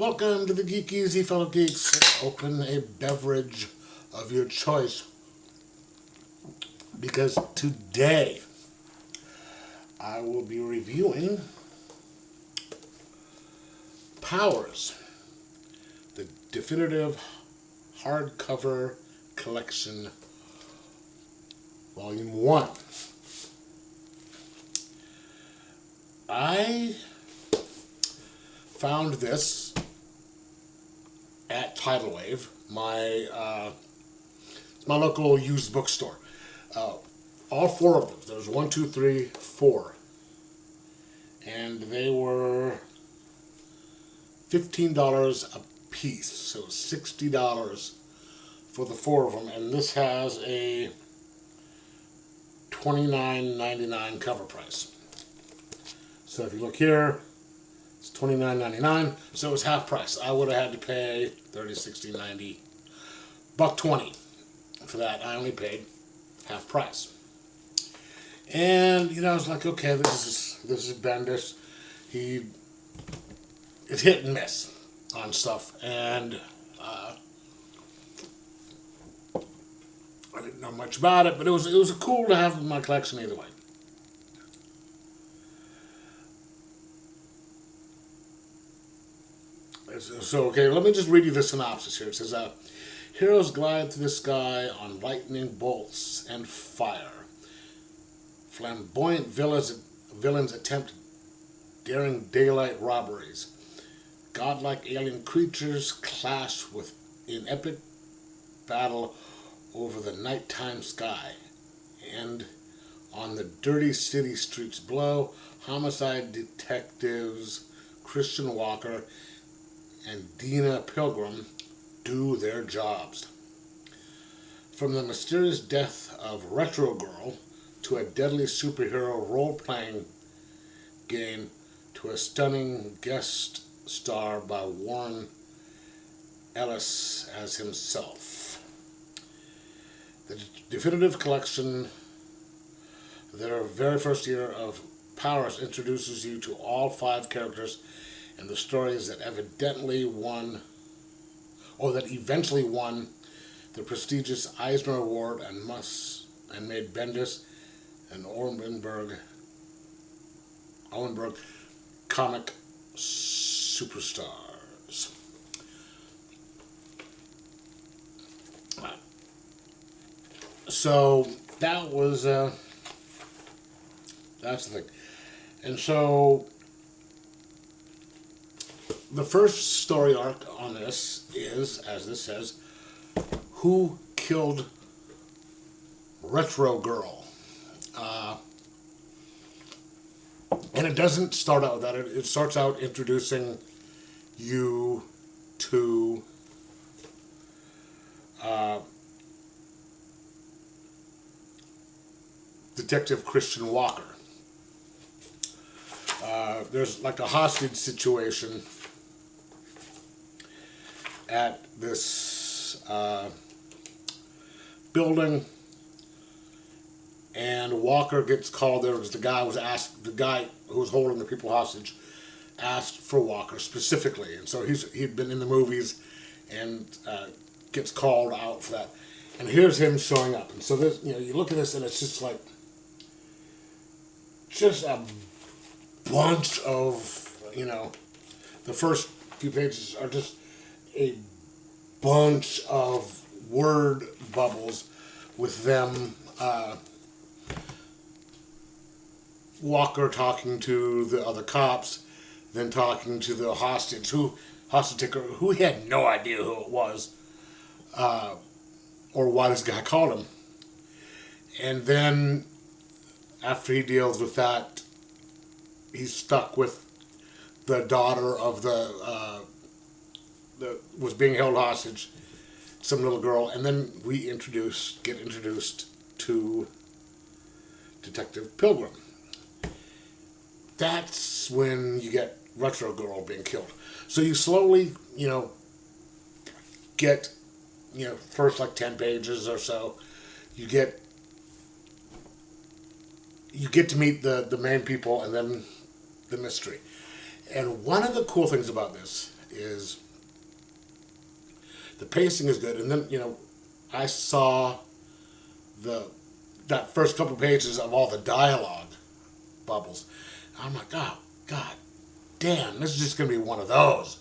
Welcome to the Geek Easy, fellow geeks. Open a beverage of your choice, because today I will be reviewing Powers, the Definitive Hardcover Collection, Volume 1. I found this at Tidal Wave, my local used bookstore. All four of them. There's 1, 2, 3, 4. And they were $15 a piece, so $60 for the four of them. And this has a $29.99 cover price. So if you look here, it's $29.99, so it's half price. I would have had to pay $30, $60, $90, $1.20 for that. I only paid half price. And I was like, okay, this is Bendis. It's hit and miss on stuff, and I didn't know much about it, but it was cool to have in my collection either way. So, okay, let me just read you the synopsis here. It says, heroes glide through the sky on lightning bolts and fire. Flamboyant villains attempt daring daylight robberies. Godlike alien creatures clash in epic battle over the nighttime sky. And on the dirty city streets below, homicide detectives Christian Walker and Dina Pilgrim do their jobs. From the mysterious death of Retro Girl to a deadly superhero role-playing game to a stunning guest star by Warren Ellis as himself. The Definitive Collection, their very first year of Powers, introduces you to all 5 characters and the stories that eventually won the prestigious Eisner Award and made Bendis and Orenberg comic superstars. So that was that's the thing, and so the first story arc on this is, as this says, who killed Retro Girl? And it doesn't start out with that. It starts out introducing you to Detective Christian Walker. There's like a hostage situation at this building, and Walker gets called there because the guy who was holding the people hostage asked for Walker specifically, and so he'd been in the movies and gets called out for that. And here's him showing up, and so this, you look at this and it's just like a bunch of, the first few pages are just a bunch of word bubbles with them, Walker talking to the other cops, then talking to the hostage taker, who he had no idea who it was, or why this guy called him. And then after he deals with that, he's stuck with the daughter of the was being held hostage, some little girl, and then we get introduced to Detective Pilgrim. That's when you get Retro Girl being killed. So you slowly, get, first like 10 pages or so, you get to meet the main people and then the mystery. And one of the cool things about this is the pacing is good, and then I saw that first couple pages of all the dialogue bubbles. I'm like, oh God damn, this is just gonna be one of those,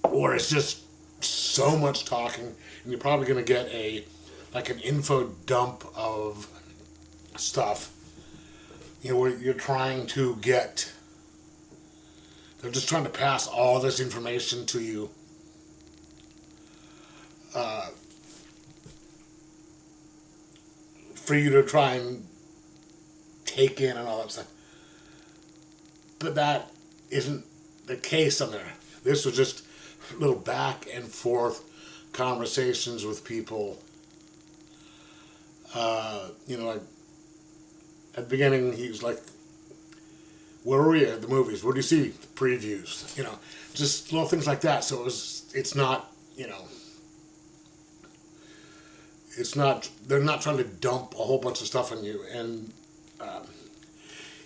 or it's just so much talking, and you're probably gonna get an info dump of stuff. Where you're trying to get. They're just trying to pass all this information to you. For you to try and take in and all that stuff. But that isn't the case on there. This was just little back and forth conversations with people. Like at the beginning, he was like, "Where were you at the movies? What do you see? Previews." Just little things like that. So it's not, it's not. They're not trying to dump a whole bunch of stuff on you, and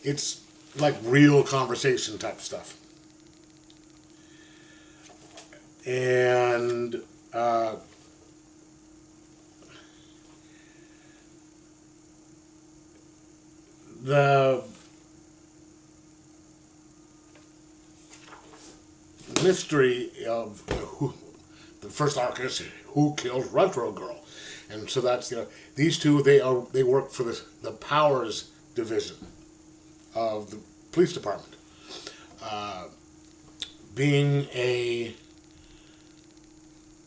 it's like real conversation type stuff. And the mystery of the first arc is who killed Retro Girl, and so that's these two they work for the Powers division of the police department. Being a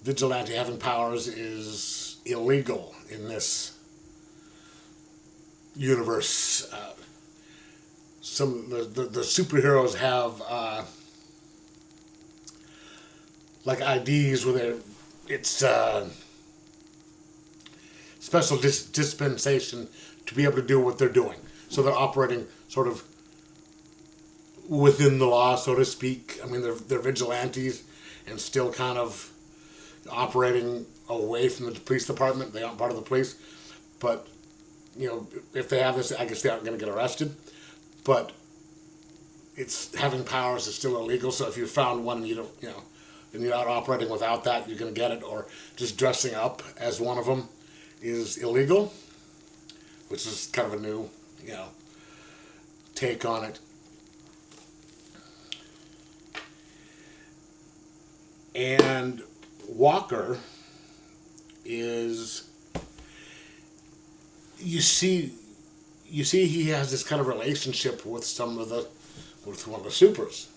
vigilante, having powers is illegal in this universe. Some the superheroes have like IDs where it's special dispensation to be able to do what they're doing. So they're operating sort of within the law, so to speak. I mean, they're vigilantes and still kind of operating away from the police department. They aren't part of the police, but if they have this, I guess they aren't going to get arrested. But it's having powers is still illegal. So if you found one and you don't, and you're out operating without that, you're going to get it. Or just dressing up as one of them is illegal, which is kind of a new, take on it. And Walker is, you see he has this kind of relationship with some of the supers,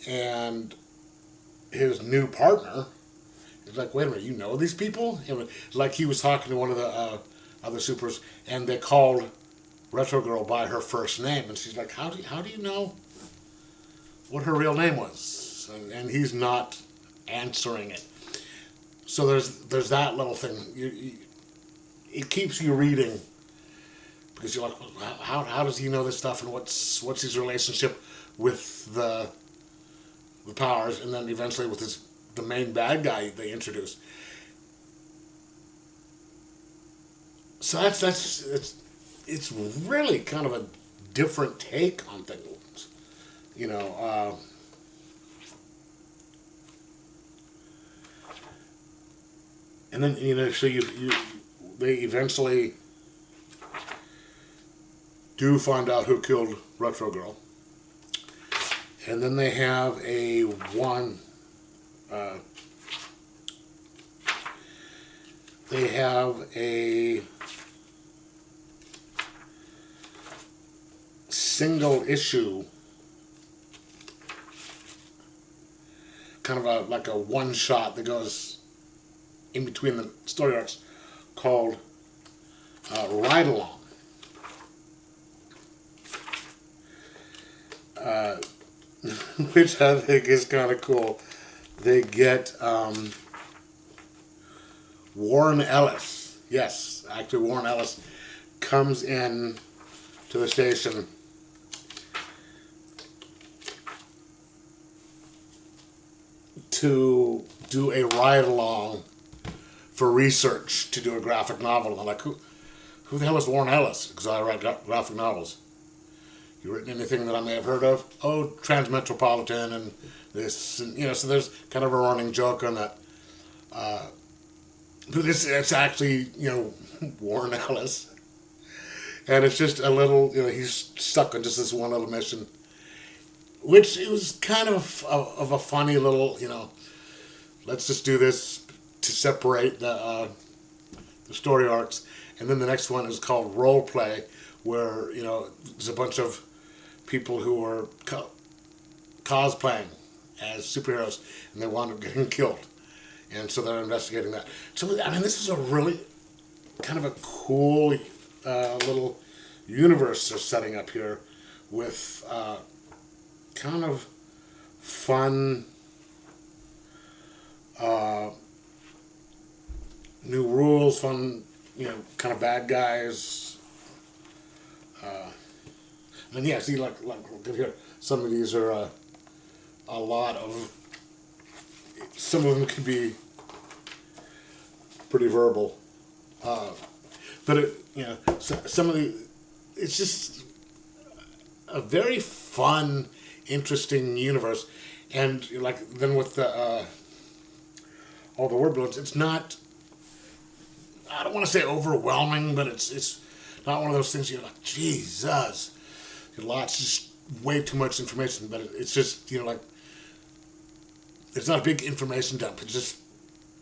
and his new partner is like, wait a minute, you know these people? And like he was talking to one of the other supers, and they called Retro Girl by her first name, and she's like, how do you know what her real name was? And he's not answering it. So there's that little thing. It keeps you reading because you're like, well, how does he know this stuff, and what's his relationship with the powers, and then eventually with the main bad guy they introduce. So it's really kind of a different take on things, and then so they eventually do find out who killed Retro Girl, and then they have a single issue, kind of like a one shot that goes in between the story arcs, called Ride Along. Which I think is kind of cool. They get Warren Ellis. Yes, actor Warren Ellis comes in to the station to do a ride along for research to do a graphic novel. And I'm like, who the hell is Warren Ellis? Because I write graphic novels. You written anything that I may have heard of? Oh, Transmetropolitan and this, and so there's kind of a running joke on that. But it's actually Warren Ellis, and it's just a little he's stuck on just this one little mission, which it was kind of a funny little let's just do this to separate the story arcs, and then the next one is called Role Play, where there's a bunch of people who are cosplaying as superheroes, and they wound up getting killed, and so they're investigating that. So I mean, this is a really kind of a cool little universe they're setting up here with kind of fun new rules, fun kind of bad guys. And yeah, see, like here, some of these are a lot of. Some of them could be pretty verbal, but some of the. It's just a very fun, interesting universe, and like then with the all the word balloons, it's not. I don't want to say overwhelming, but it's not one of those things you're like, Jesus. Lots, just way too much information, but it's just, like, it's not a big information dump. It's just,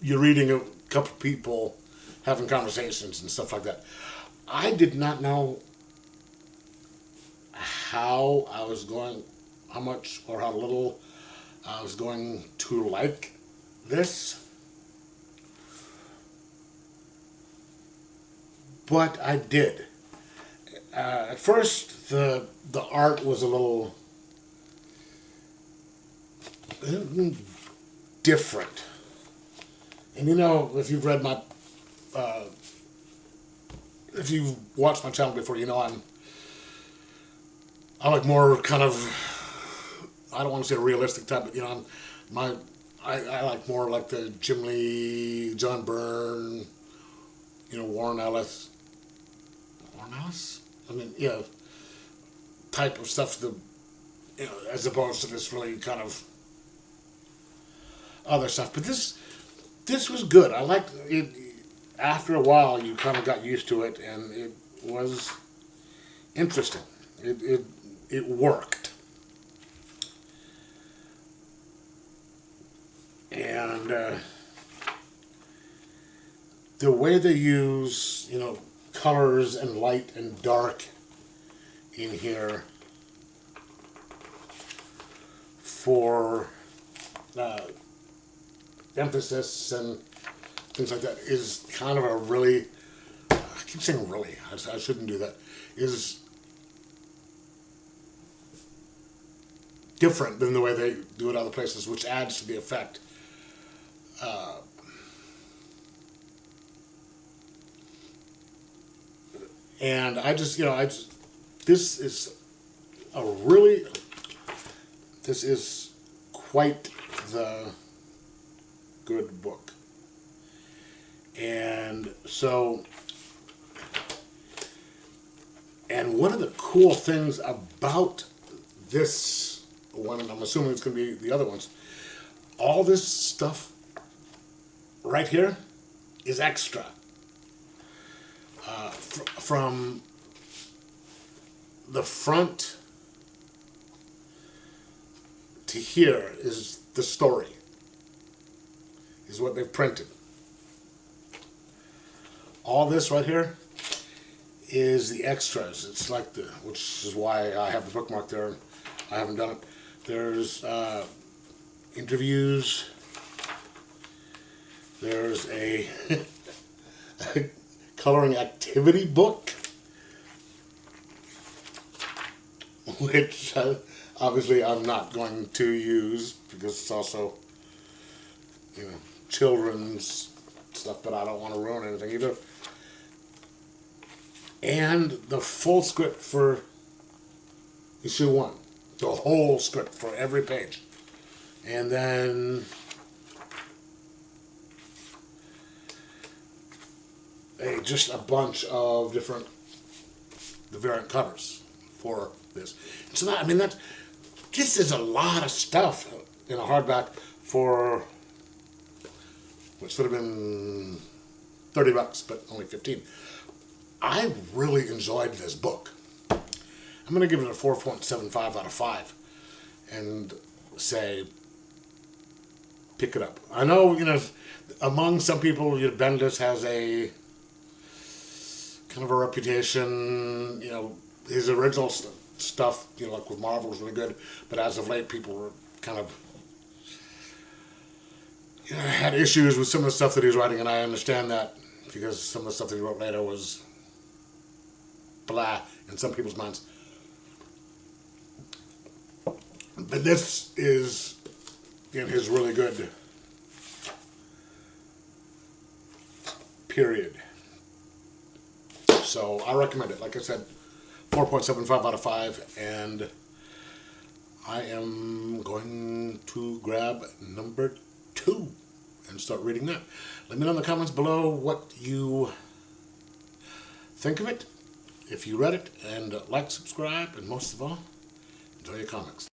you're reading a couple people having conversations and stuff like that. I did not know how much or how little I was going to like this. But I did. At first, the art was a little different. And if you've read my, if you've watched my channel before, I like more kind of, I don't want to say a realistic type, but I like more like the Jim Lee, John Byrne, Warren Ellis. I mean, type of stuff. As opposed to this really kind of other stuff. But this was good. I liked it. After a while, you kind of got used to it, and it was interesting. It worked, and the way they use colors and light and dark in here for emphasis and things like that is kind of a really, I keep saying really, I shouldn't do that, is different than the way they do it other places, which adds to the effect. And this is quite the good book. And so, and one of the cool things about this one, and I'm assuming it's going to be the other ones, all this stuff right here is extra. From the front to here is the story, is what they've printed. All this right here is the extras. It's like which is why I have the bookmark there. I haven't done it. There's interviews. There's a coloring activity book, which obviously I'm not going to use because it's also children's stuff, but I don't want to ruin anything either. And the full script for issue 1, the whole script for every page, and then just a bunch of the variant covers for this. So that, I mean, this is a lot of stuff in a hardback for what should have been $30, but only 15. I really enjoyed this book. I'm going to give it a 4.75 out of 5 and say pick it up. I know, among some people, Bendis has a kind of a reputation, his original stuff, like with Marvel was really good, but as of late people were kind of had issues with some of the stuff that he was writing, and I understand that because some of the stuff that he wrote later was blah in some people's minds. But this is in his really good period. So I recommend it. Like I said, 4.75 out of 5, and I am going to grab number 2 and start reading that. Let me know in the comments below what you think of it, if you read it, and like, subscribe, and most of all, enjoy your comics.